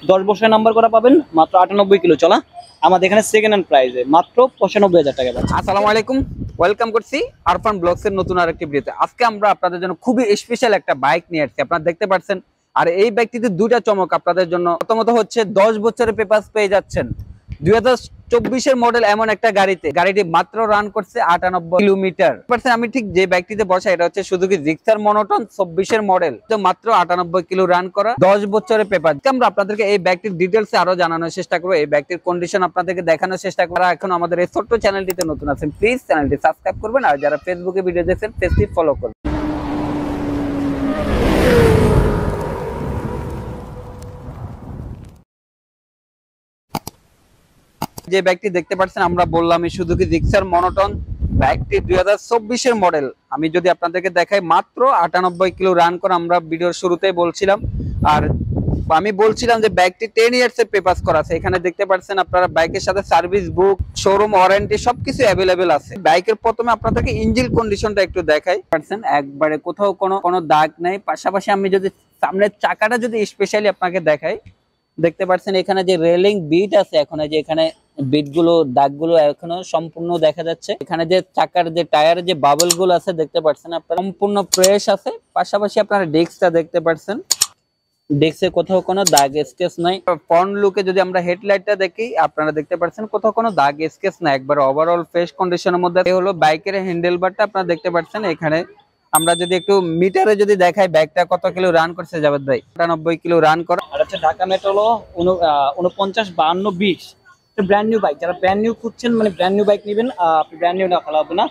10 বছরের নাম্বার করা পাবেন মাত্র 98 কিলো চলা আমাদের এখানে সেকেন্ড হ্যান্ড প্রাইসে মাত্র 95,000 টাকা পাচ্ছেন। আসসালামু আলাইকুম, ওয়েলকাম করছি আরফান ব্লগস এর নতুন আরেকটি ভিডিওতে। আজকে আমরা আপনাদের জন্য খুবই স্পেশাল একটা বাইক নিয়ে আসছি, আপনারা দেখতে পাচ্ছেন। আর এই বাইকটিতে দুইটা চমক আপনাদের জন্য। প্রথমত হচ্ছে 10 বছরের পেপারস পেয়ে যাচ্ছেন 2024 মডেল এমন একটা গাড়িটি মাত্র রান করছে 98 কিলোমিটার। আমি ঠিক যে বাইকটিতে বসা, এটা হচ্ছে সুজুকি জিক্সার মনোটন 24 মডেল, তো মাত্র 98 কিলো রান করা 10 বছরের পেপার। আমরা আপনাদেরকে এই বাইকটির ডিটেলস আরো জানানোর চেষ্টা করবো, এই বাইকটির কন্ডিশন আপনাদেরকে দেখানোর চেষ্টা করবো। এখন আমাদের এই ছোট্ট চ্যানেলটিতে নতুন আছেন, প্লিজ চ্যানেলটি সাবস্ক্রাইব করবেন, আর যারা ফেসবুকে ভিডিও দেখছেন পেজটি ফলো করবেন। যে বাইকটি দেখতে পাচ্ছেন আমরা বললাম সুজুকি জিক্সার মনোটন, বাইকটি 2024 মডেল। আমি যদি আপনাদেরকে দেখাই মাত্র 98 কিলো রান করা, আমরা ভিডিওর শুরুতেই বলছিলাম। আর আমি বলছিলাম যে বাইকটি 10 ইয়ার্স এর পেপারস করা আছে। এখানে দেখতে পাচ্ছেন আপনারা বাইকের সাথে সার্ভিস বুক, শোরুম ওয়ারেন্টি সবকিছু অ্যাভেলেবেল আছে। বাইকের প্রথমে আপনাদেরকে ইঞ্জিন কন্ডিশনটা একটু দেখাই। পাচ্ছেন একবারে কোথাও কোনো দাগ নাই। পাশাপাশি আমি যদি সামনের চাকাটা যদি স্পেশালি আপনাকে দেখাই, দেখতে পাচ্ছেন এখানে যে রেলিং বিট আছে, এখন যে এখানে বিট গুলো দাগগুলো এখনো সম্পূর্ণ দেখা যাচ্ছে। এখানে যে চাকার যে টায়ারের যে বাবল গুলো আছে দেখতে পাচ্ছেন আপনারা, সম্পূর্ণ ফ্রেশ আছে। পাশাপাশি আপনারা ডেস্কটা দেখতে পাচ্ছেন, ডেস্কে কোথাও কোনো দাগ স্কেচ নাই। ফ্রন্ট লুকে যদি আমরা হেডলাইটটা দেখি, আপনারা দেখতে পাচ্ছেন কোথাও কোনো দাগ স্কেচ নাই, একবার ওভারঅল ফ্রেশ কন্ডিশনের মধ্যে। এই হলো বাইকের হ্যান্ডেল বারটা, আপনারা দেখতে পাচ্ছেন। এখানে আমরা যদি একটু মিটারে যদি দেখাই বাইকটা কত কিলো রান করছে জাভেদ ভাই, 98 কিলো রান করা। আর হচ্ছে Dhaka metro 49 52 20 brand new bike. যারা ব্র্যান্ড নিউ খুঁজছেন, মানে ব্র্যান্ড নিউ বাইক নেবেন, আপনি ব্র্যান্ড নিউ না ভালো হবে না,